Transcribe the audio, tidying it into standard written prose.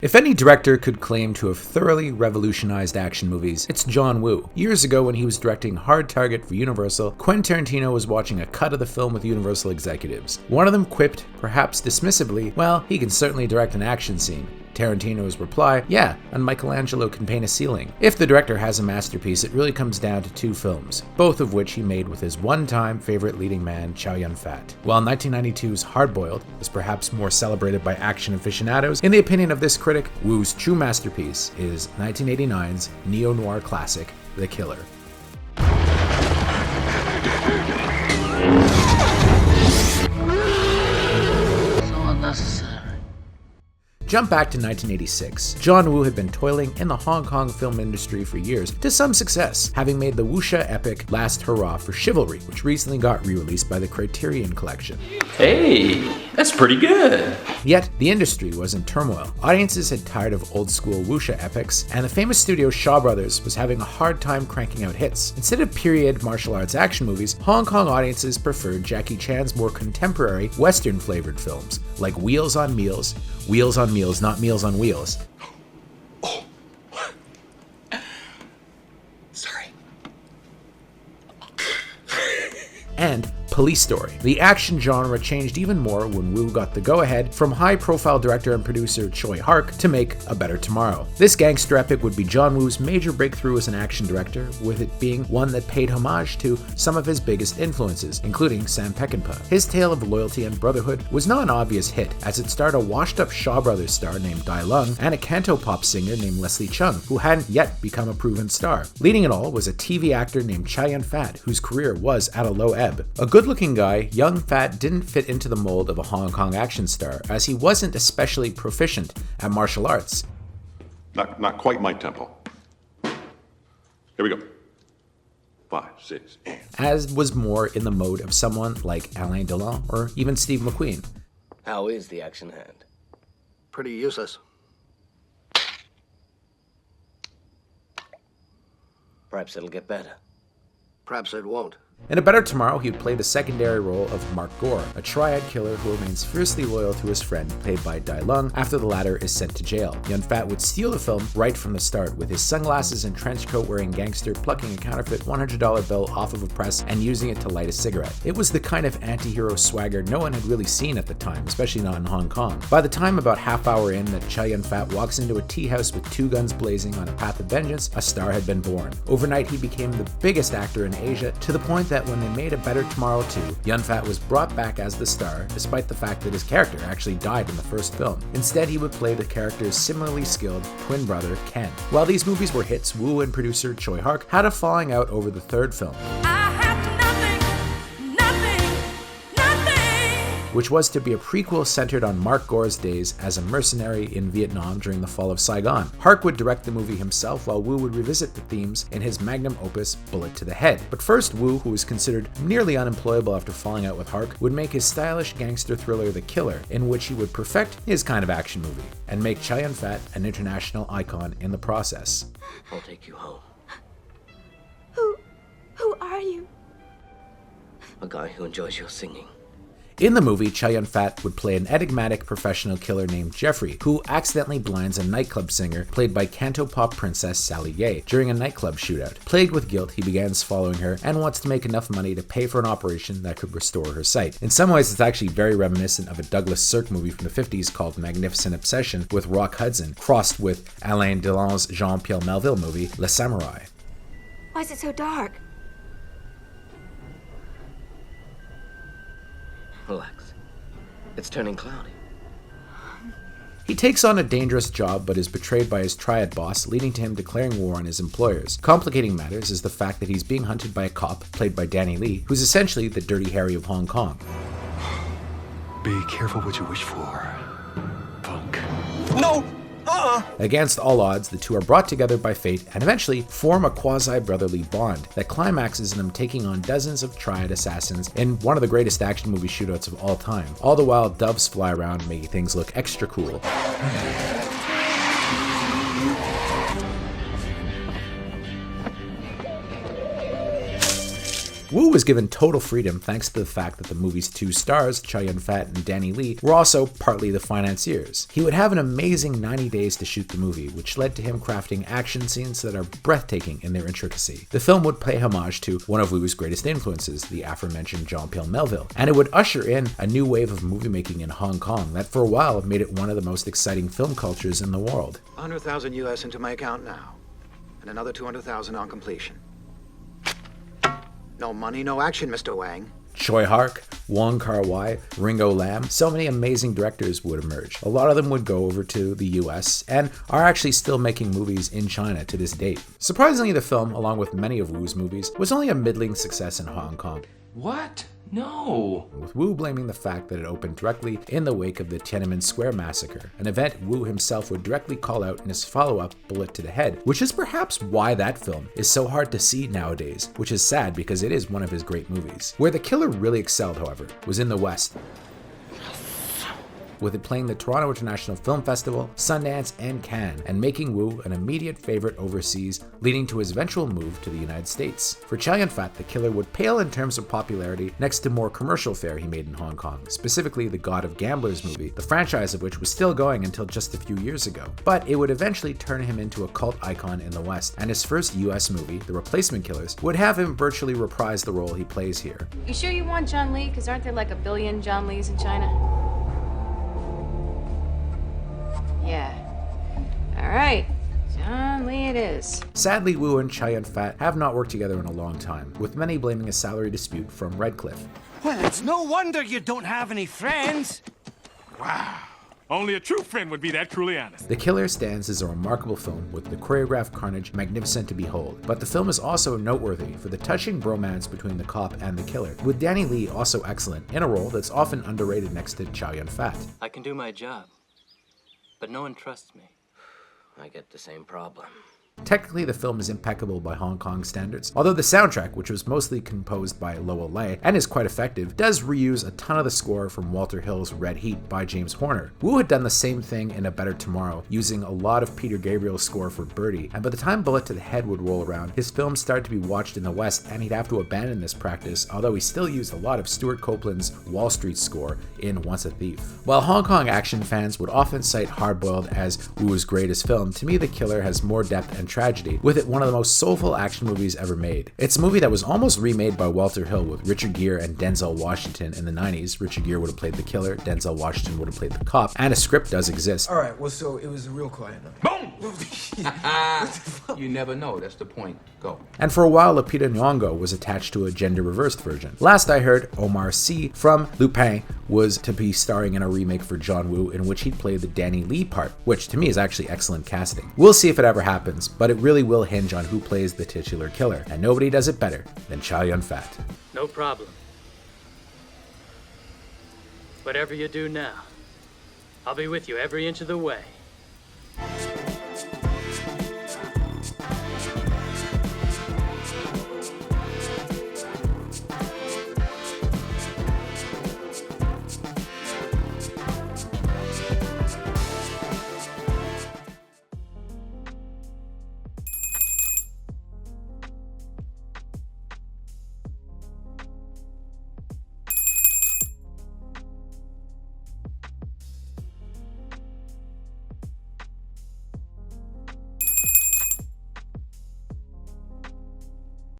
If any director could claim to have thoroughly revolutionized action movies, it's John Woo. Years ago when he was directing Hard Target for Universal, Quentin Tarantino was watching a cut of the film with Universal executives. One of them quipped, perhaps dismissively, "Well, he can certainly direct an action scene." Tarantino's reply, "Yeah, and Michelangelo can paint a ceiling." If the director has a masterpiece, it really comes down to two films, both of which he made with his one-time favorite leading man, Chow Yun-Fat. While 1992's Hard Boiled is perhaps more celebrated by action aficionados, in the opinion of this critic, Woo's true masterpiece is 1989's neo-noir classic, The Killer. So unnecessary. Jump back to 1986. John Woo had been toiling in the Hong Kong film industry for years, to some success, having made the wuxia epic Last Hurrah for Chivalry, which recently got re-released by the Criterion Collection. Hey, that's pretty good. Yet, the industry was in turmoil. Audiences had tired of old-school wuxia epics, and the famous studio Shaw Brothers was having a hard time cranking out hits. Instead of period martial arts action movies, Hong Kong audiences preferred Jackie Chan's more contemporary, Western-flavored films, like Wheels on Meals, not Meals on Wheels. Oh. Sorry. And Police Story. The action genre changed even more when Woo got the go-ahead from high-profile director and producer Choi Hark to make A Better Tomorrow. This gangster epic would be John Woo's major breakthrough as an action director, with it being one that paid homage to some of his biggest influences, including Sam Peckinpah. His tale of loyalty and brotherhood was not an obvious hit, as it starred a washed-up Shaw Brothers star named Dai Lung and a cantopop singer named Leslie Chung, who hadn't yet become a proven star. Leading it all was a TV actor named Chow Yun-Fat, whose career was at a low ebb. A good-looking guy, Yun-Fat didn't fit into the mold of a Hong Kong action star, as he wasn't especially proficient at martial arts. Not quite my tempo. Here we go. 5, 6, and... As was more in the mode of someone like Alain Delon or even Steve McQueen. How is the action hand? Pretty useless. Perhaps it'll get better. Perhaps it won't. In A Better Tomorrow, he would play the secondary role of Mark Gore, a triad killer who remains fiercely loyal to his friend, played by Dai Lung, after the latter is sent to jail. Yun-Fat would steal the film right from the start, with his sunglasses and trench coat wearing gangster plucking a counterfeit $100 bill off of a press and using it to light a cigarette. It was the kind of anti-hero swagger no one had really seen at the time, especially not in Hong Kong. By the time about half hour in that Chow Yun-Fat walks into a tea house with two guns blazing on a path of vengeance, a star had been born. Overnight, he became the biggest actor in Asia, to the point that when they made A Better Tomorrow 2, Yun-Fat was brought back as the star, despite the fact that his character actually died in the first film. Instead, he would play the character's similarly skilled twin brother, Ken. While these movies were hits, Woo and producer Choi Hark had a falling out over the third film, which was to be a prequel centered on Mark Gore's days as a mercenary in Vietnam during the fall of Saigon. Hark would direct the movie himself, while Woo would revisit the themes in his magnum opus, Bullet to the Head. But first, Woo, who was considered nearly unemployable after falling out with Hark, would make his stylish gangster thriller The Killer, in which he would perfect his kind of action movie, and make Chow Yun-Fat an international icon in the process. I'll take you home. Who are you? A guy who enjoys your singing. In the movie, Chow Yun-Fat would play an enigmatic professional killer named Jeffrey, who accidentally blinds a nightclub singer played by cantopop princess Sally Ye during a nightclub shootout. Plagued with guilt, he begins following her and wants to make enough money to pay for an operation that could restore her sight. In some ways, it's actually very reminiscent of a Douglas Sirk movie from the 50s called Magnificent Obsession with Rock Hudson, crossed with Alain Delon's Jean-Pierre Melville movie Le Samouraï. Why is it so dark? Relax. It's turning cloudy. He takes on a dangerous job but is betrayed by his triad boss, leading to him declaring war on his employers. Complicating matters is the fact that he's being hunted by a cop, played by Danny Lee, who's essentially the Dirty Harry of Hong Kong. Be careful what you wish for, punk. No! Against all odds, the two are brought together by fate and eventually form a quasi-brotherly bond that climaxes in them taking on dozens of triad assassins in one of the greatest action movie shootouts of all time. All the while, doves fly around making things look extra cool. Wu was given total freedom thanks to the fact that the movie's two stars, Chow Yun-Fat and Danny Lee, were also partly the financiers. He would have an amazing 90 days to shoot the movie, which led to him crafting action scenes that are breathtaking in their intricacy. The film would pay homage to one of Wu's greatest influences, the aforementioned Jean-Pierre Melville, and it would usher in a new wave of movie making in Hong Kong that for a while made it one of the most exciting film cultures in the world. 100,000 US into my account now, and another 200,000 on completion. No money, no action, Mr. Wang. Choi Hark, Wong Kar-wai, Ringo Lam, so many amazing directors would emerge. A lot of them would go over to the US and are actually still making movies in China to this date. Surprisingly, the film, along with many of Wu's movies, was only a middling success in Hong Kong. What? No. With Wu blaming the fact that it opened directly in the wake of the Tiananmen Square massacre, an event Wu himself would directly call out in his follow-up, Bullet to the Head, which is perhaps why that film is so hard to see nowadays, which is sad because it is one of his great movies. Where the killer really excelled, however, was in the West, with it playing the Toronto International Film Festival, Sundance, and Cannes, and making Wu an immediate favorite overseas, leading to his eventual move to the United States. For Chow Yun-Fat, the killer would pale in terms of popularity next to more commercial fare he made in Hong Kong, specifically the God of Gamblers movie, the franchise of which was still going until just a few years ago. But it would eventually turn him into a cult icon in the West, and his first US movie, The Replacement Killers, would have him virtually reprise the role he plays here. You sure you want John Lee? Because aren't there like 1 billion John Lees in China? Yeah. All right. John Lee it is. Sadly, Wu and Chow Yun-Fat have not worked together in a long time, with many blaming a salary dispute from Redcliffe. Well, it's no wonder you don't have any friends. Wow. Only a true friend would be that truly honest. The Killer stands as a remarkable film with the choreographed carnage magnificent to behold, but the film is also noteworthy for the touching bromance between the cop and the killer, with Danny Lee also excellent in a role that's often underrated next to Chow Yun-Fat. I can do my job, but no one trusts me. I get the same problem. Technically, the film is impeccable by Hong Kong standards, although the soundtrack, which was mostly composed by Lowell Lay and is quite effective, does reuse a ton of the score from Walter Hill's Red Heat by James Horner. Wu had done the same thing in A Better Tomorrow, using a lot of Peter Gabriel's score for Birdie, and by the time Bullet to the Head would roll around, his films started to be watched in the West, and he'd have to abandon this practice, although he still used a lot of Stuart Copeland's Wall Street score in Once a Thief. While Hong Kong action fans would often cite Hard Boiled as Wu's greatest film, to me The Killer has more depth and tragedy, with it one of the most soulful action movies ever made. It's a movie that was almost remade by Walter Hill with Richard Gere and Denzel Washington in the 90s. Richard Gere would have played the killer, Denzel Washington would have played the cop, and a script does exist. Alright, well, so it was a real client. Boom! You never know, that's the point. Go. And for a while, Lupita Nyong'o was attached to a gender-reversed version. Last I heard, Omar Sy from Lupin was to be starring in a remake for John Woo in which he'd play the Danny Lee part, which to me is actually excellent casting. We'll see if it ever happens, but it really will hinge on who plays the titular killer, and nobody does it better than Chow Yun-Fat. No problem. Whatever you do now, I'll be with you every inch of the way.